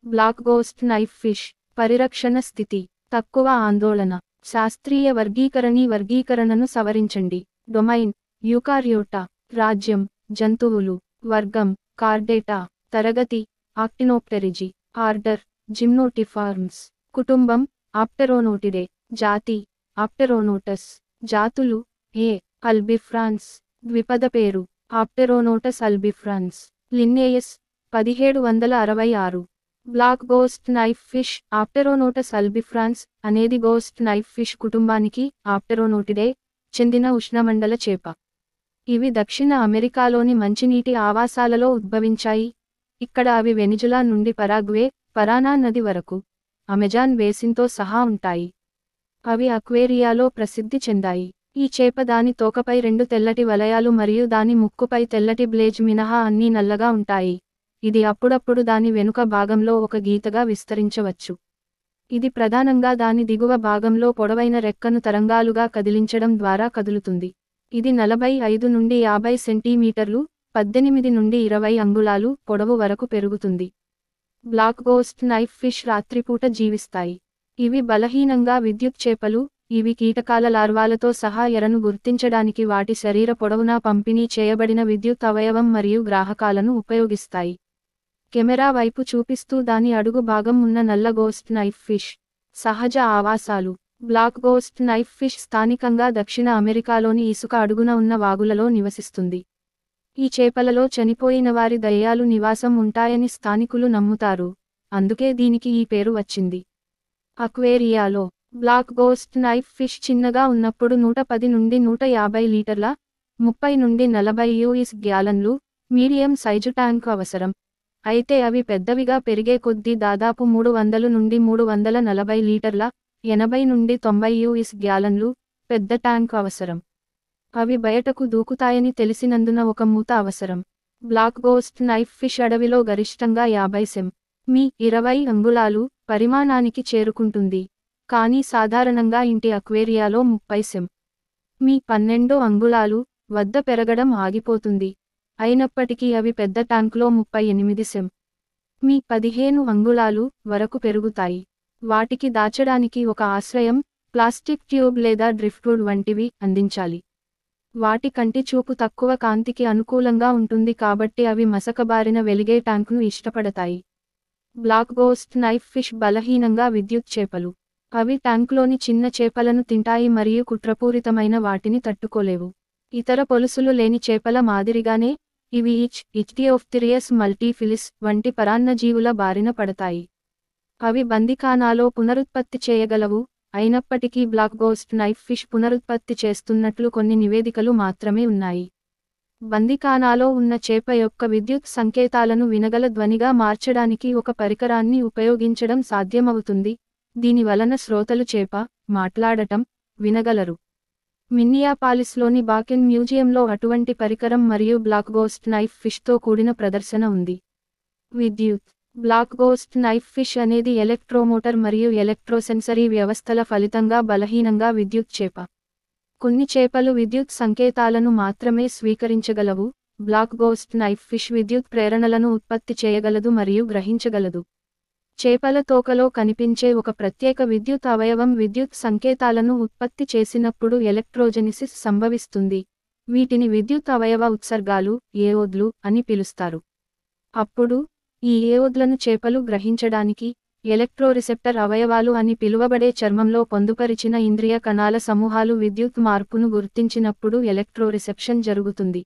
Black ghost knife fish పరిరక్షణ స్థితి తక్కువ ఆందోళన శాస్త్రీయ వర్గీకరణను సవరించండి. డొమైన్ యూకారియోటా, రాజ్యం జంతువులు, వర్గం కార్డేటా, తరగతి ఆక్టినోప్టెరిజి, ఆర్డర్ జిమ్నోటిఫార్మ్స్, కుటుంబం ఆప్టెరోనోటిడే, జాతి ఆప్టెరోనోటస్, జాతులు ఏ అల్బిఫ్రాన్స్, ద్విపద పేరు Apteronotus albifrons, Linnaeus 1766. Black ghost knife fish Apteronotus albifrons అనేది గోస్ట్ నైఫ్ ఫిష్ కుటుంబానికి ఆప్టెరోనోటిడే చెందిన ఉష్ణమండల చేప. ఇవి దక్షిణ అమెరికాలోని మంచినీటి ఆవాసాలలో ఉద్భవించాయి. ఇక్కడ అవి వెనిజులా నుండి పరాగ్వే, పరానా నది వరకు అమెజాన్ బేసిన్తో సహా ఉంటాయి. అవి అక్వేరియాలో ప్రసిద్ధి చెందాయి. ఈ చేప దాని తోకపై 2 తెల్లటి వలయాలు మరియు దాని ముక్కుపై తెల్లటి బ్లేజ్ మినహా అన్నీ నల్లగా ఉంటాయి. ఇది అప్పుడప్పుడు దాని వెనుక భాగంలో ఒక గీతగా విస్తరించవచ్చు. ఇది ప్రధానంగా దాని దిగువ భాగంలో పొడవైన రెక్కను తరంగాలుగా కదిలించడం ద్వారా కదులుతుంది. ఇది 45 నుండి 50 సెంటీమీటర్లు 18 నుండి 20 అంగుళాలు పొడవు వరకు పెరుగుతుంది. బ్లాక్ గోస్ట్ నైఫ్ ఫిష్ రాత్రిపూట జీవిస్తాయి. ఇవి బలహీనంగా విద్యుత్ చేపలు. ఇవి కీటకాల లార్వాలతో సహా ఎరను గుర్తించడానికి వాటి శరీర పొడవునా పంపిణీ చేయబడిన విద్యుత్ అవయవం మరియు గ్రాహకాలను ఉపయోగిస్తాయి. కెమెరా వైపు చూపిస్తూ దాని అడుగు భాగం ఉన్న నల్ల గోస్ట్ నైఫ్ ఫిష్ సహజ ఆవాసాలు. బ్లాక్ గోస్ట్ నైఫ్ ఫిష్ స్థానికంగా దక్షిణ అమెరికాలోని ఇసుక అడుగున ఉన్న వాగులలో నివసిస్తుంది. ఈ చేపలలో చనిపోయిన వారి దయ్యాలు నివాసం ఉంటాయని స్థానికులు నమ్ముతారు, అందుకే దీనికి ఈ పేరు వచ్చింది. అక్వేరియాలో బ్లాక్ గోస్ట్ నైఫ్ ఫిష్ చిన్నగా ఉన్నప్పుడు 110 నుండి 150 లీటర్ల 30 నుండి 40 US గ్యాలన్లు మీడియం సైజు ట్యాంకు అవసరం. అయితే అవి పెద్దవిగా పెరిగే కొద్దీ దాదాపు 300 నుండి 340 లీటర్ల 80 నుండి 90 US గ్యాలన్లు పెద్ద ట్యాంకు అవసరం. అవి బయటకు దూకుతాయని తెలిసినందున ఒక మూత అవసరం. బ్లాక్ గోస్ట్ నైఫ్ ఫిష్ అడవిలో గరిష్టంగా 50 సెం. మీ 20 అంగుళాలు పరిమాణానికి చేరుకుంటుంది, కానీ సాధారణంగా ఇంటి అక్వేరియాలో 30 సెం. మీ 12 అంగుళాలు వద్ద పెరగడం ఆగిపోతుంది. అయినప్పటికీ అవి పెద్ద ట్యాంకులో 38 సెం. మీ 15 అంగుళాలు వరకు పెరుగుతాయి. వాటికి దాచడానికి ఒక ఆశ్రయం, ప్లాస్టిక్ ట్యూబ్ లేదా డ్రిఫ్ట్వుడ్ వంటివి అందించాలి. వాటి కంటి చూపు తక్కువ కాంతికి అనుకూలంగా ఉంటుంది కాబట్టి అవి మసకబారిన వెలిగే ట్యాంకును ఇష్టపడతాయి. బ్లాక్ గోస్ట్ నైఫ్ ఫిష్ బలహీనంగా విద్యుత్ చేపలు. అవి ట్యాంకులోని చిన్న చేపలను తింటాయి మరియు కుట్రపూరితమైన వాటిని తట్టుకోలేవు. ఇతర పొలుసులు లేని చేపల మాదిరిగానే ఇవి ఇచ్టియోఫ్థిరియస్ మల్టీఫిలిస్ వంటి పరాన్నజీవుల బారిన పడతాయి. అవి బందిఖానాలో పునరుత్పత్తి చేయగలవు, అయినప్పటికీ బ్లాక్ గోస్ట్ నైఫ్ ఫిష్ పునరుత్పత్తి చేస్తున్నట్లు కొన్ని నివేదికలు మాత్రమే ఉన్నాయి. బందిఖానాలో ఉన్న చేప యొక్క విద్యుత్ సంకేతాలను వినగల ధ్వనిగా మార్చడానికి ఒక పరికరాన్ని ఉపయోగించడం సాధ్యమవుతుంది. దీని వలన శ్రోతలు చేప మాట్లాడటం వినగలరు. మిన్నియాపాలిస్లోని బాకెన్ మ్యూజియంలో అటువంటి పరికరం మరియు బ్లాక్ గోస్ట్ నైఫ్ ఫిష్తో కూడిన ప్రదర్శన ఉంది. విద్యుత్ బ్లాక్ గోస్ట్ నైఫ్ ఫిష్ అనేది ఎలక్ట్రోమోటర్ మరియు ఎలక్ట్రోసెన్సరీ వ్యవస్థల ఫలితంగా బలహీనంగా విద్యుత్ చేప. కొన్ని చేపలు విద్యుత్ సంకేతాలను మాత్రమే స్వీకరించగలవు. బ్లాక్ గోస్ట్ నైఫ్ ఫిష్ విద్యుత్ ప్రేరణలను ఉత్పత్తి చేయగలదు మరియు గ్రహించగలదు. చేపల తోకలో కనిపించే ఒక ప్రత్యేక విద్యుత్ అవయవం విద్యుత్ సంకేతాలను ఉత్పత్తి చేసినప్పుడు ఎలక్ట్రోజెనిసిస్ సంభవిస్తుంది. వీటిని విద్యుత్ అవయవ ఉత్సర్గాలు ఏఓద్లు అని పిలుస్తారు. అప్పుడు ఈ ఏఓద్లను చేపలు గ్రహించడానికి ఎలక్ట్రోరిసెప్టర్ అవయవాలు అని పిలువబడే చర్మంలో పొందుపరిచిన ఇంద్రియ కణాల సమూహాలు విద్యుత్ మార్పును గుర్తించినప్పుడు ఎలక్ట్రోరిసెప్షన్ జరుగుతుంది.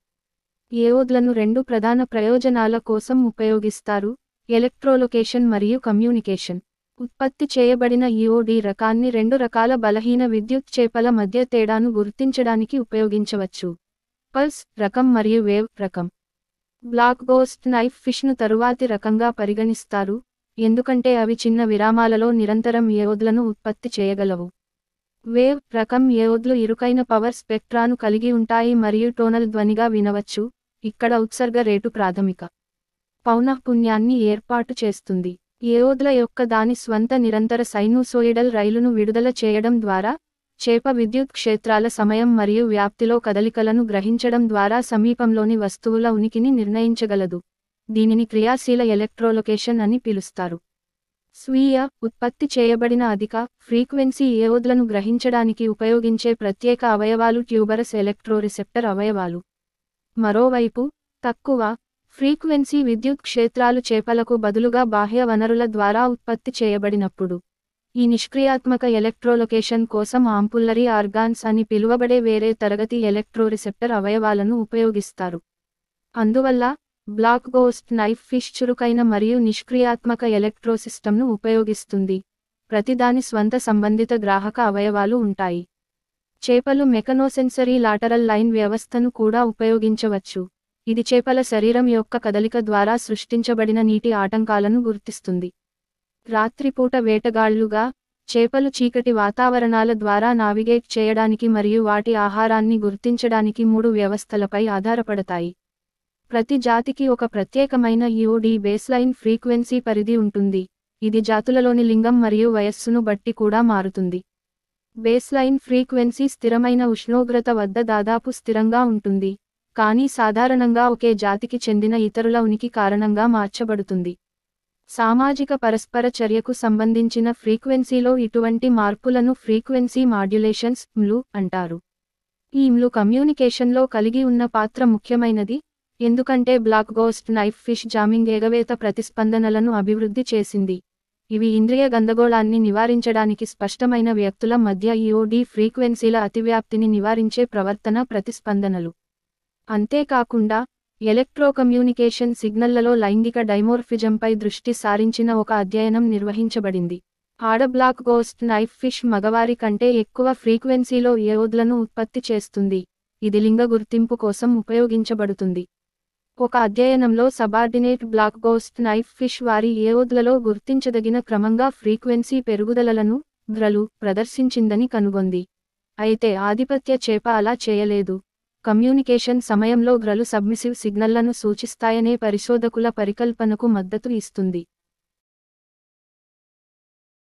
ఏఓద్లను 2 ప్రధాన ప్రయోజనాల కోసం ఉపయోగిస్తారు: ఎలక్ట్రోలొకేషన్ మరియు కమ్యూనికేషన్. ఉత్పత్తి చేయబడిన ఈఓడి రకాన్ని 2 రకాల బలహీన విద్యుత్ చేపల మధ్య తేడాను గుర్తించడానికి ఉపయోగించవచ్చు: పల్స్ రకం మరియు వేవ్ రకం. బ్లాక్ గోస్ట్ నైఫ్ ఫిష్ను తరువాతి రకంగా పరిగణిస్తారు, ఎందుకంటే అవి చిన్న విరామాలలో నిరంతరం ఏఓద్లను ఉత్పత్తి చేయగలవు. వేవ్ రకం ఏఓద్లు ఇరుకైన పవర్ స్పెక్ట్రాను కలిగి ఉంటాయి మరియు టోనల్ ధ్వనిగా వినవచ్చు. ఇక్కడ ఉత్సర్గ రేటు ప్రాథమిక పౌనఃపున్యాన్ని ఏర్పాటు చేస్తుంది. ఏఓద్ల యొక్క దాని స్వంత నిరంతర సైనూసోయిడల్ రైలును విడుదల చేయడం ద్వారా చేప విద్యుత్ క్షేత్రాల సమయం మరియు వ్యాప్తిలో కదలికలను గ్రహించడం ద్వారా సమీపంలోని వస్తువుల ఉనికిని నిర్ణయించగలదు. దీనిని క్రియాశీల ఎలక్ట్రోలొకేషన్ అని పిలుస్తారు. స్వీయ ఉత్పత్తి చేయబడిన అధిక ఫ్రీక్వెన్సీ ఏవోద్లను గ్రహించడానికి ఉపయోగించే ప్రత్యేక అవయవాలు ట్యూబరస్ ఎలక్ట్రోరిసెప్టర్ అవయవాలు. మరోవైపు తక్కువ ఫ్రీక్వెన్సీ విద్యుత్ క్షేత్రాలు చేపలకు బదులుగా బాహ్య వనరుల ద్వారా ఉత్పత్తి చేయబడినప్పుడు ఈ నిష్క్రియాత్మక ఎలక్ట్రోలొకేషన్ కోసం ఆంపుల్లరీ ఆర్గాన్స్ అని పిలువబడే వేరే తరగతి ఎలక్ట్రోరిసెప్టర్ అవయవాలను ఉపయోగిస్తారు. అందువల్ల బ్లాక్ గోస్ట్ నైఫ్ ఫిష్ చురుకైన మరియు నిష్క్రియాత్మక ఎలక్ట్రోసిస్టమ్ను ఉపయోగిస్తుంది. ప్రతిదాని స్వంత సంబంధిత గ్రాహక అవయవాలు ఉంటాయి. చేపలు మెకనోసెన్సరీ లాటరల్ లైన్ వ్యవస్థను కూడా ఉపయోగించవచ్చు. ఇది చేపల శరీరం యొక్క కదలిక ద్వారా సృష్టించబడిన నీటి ఆటంకాలను గుర్తిస్తుంది. రాత్రిపూట వేటగాళ్లుగా చేపలు చీకటి వాతావరణాల ద్వారా నావిగేట్ చేయడానికి మరియు వాటి ఆహారాన్ని గుర్తించడానికి 3 వ్యవస్థలపై ఆధారపడతాయి. ప్రతి జాతికి ఒక ప్రత్యేకమైన ఈఓడి బేస్లైన్ ఫ్రీక్వెన్సీ పరిధి ఉంటుంది. ఇది జాతులలోని లింగం మరియు వయస్సును బట్టి కూడా మారుతుంది. బేస్లైన్ ఫ్రీక్వెన్సీ స్థిరమైన ఉష్ణోగ్రత వద్ద దాదాపు స్థిరంగా ఉంటుంది, కానీ సాధారణంగా ఒకే జాతికి చెందిన ఇతరుల ఉనికి కారణంగా మార్చబడుతుంది. సామాజిక పరస్పర చర్యకు సంబంధించిన ఫ్రీక్వెన్సీలో ఇటువంటి మార్పులను ఫ్రీక్వెన్సీ మాడ్యులేషన్స్ లు అంటారు. ఈ లు కమ్యూనికేషన్లో కలిగి ఉన్న పాత్ర ముఖ్యమైనది, ఎందుకంటే black ghost knife fish jamming ఎగవేత ప్రతిస్పందనలను అభివృద్ధి చేసింది. ఇవి ఇంద్రియ గందరగోళాన్ని నివారించడానికి స్పష్టమైన వ్యక్తుల మధ్య ఈఓడి ఫ్రీక్వెన్సీల అతివ్యాప్తిని నివారించే ప్రవర్తన ప్రతిస్పందనలు. అంతేకాకుండా ఎలక్ట్రోకమ్యూనికేషన్ సిగ్నళ్లలో లైంగిక డైమోర్ఫిజంపై దృష్టి సారించిన ఒక అధ్యయనం నిర్వహించబడింది. ఆడ బ్లాక్ గోస్ట్ నైఫ్ ఫిష్ మగవారి కంటే ఎక్కువ ఫ్రీక్వెన్సీలో ఏవోద్లను ఉత్పత్తి చేస్తుంది. ఇది లింగ గుర్తింపు కోసం ఉపయోగించబడుతుంది. ఒక అధ్యయనంలో subordinate black ghost knife fish వారి ఏవోద్లలో గుర్తించదగిన క్రమంగా ఫ్రీక్వెన్సీ పెరుగుదలలను గ్రలు ప్రదర్శించిందని కనుగొంది. అయితే ఆధిపత్య చేప అలా చేయలేదు. కమ్యూనికేషన్ సమయంలో గ్రలు సబ్మిసివ్ సిగ్నళ్లను సూచిస్తాయనే పరిశోధకుల పరికల్పనకు మద్దతు ఇస్తుంది.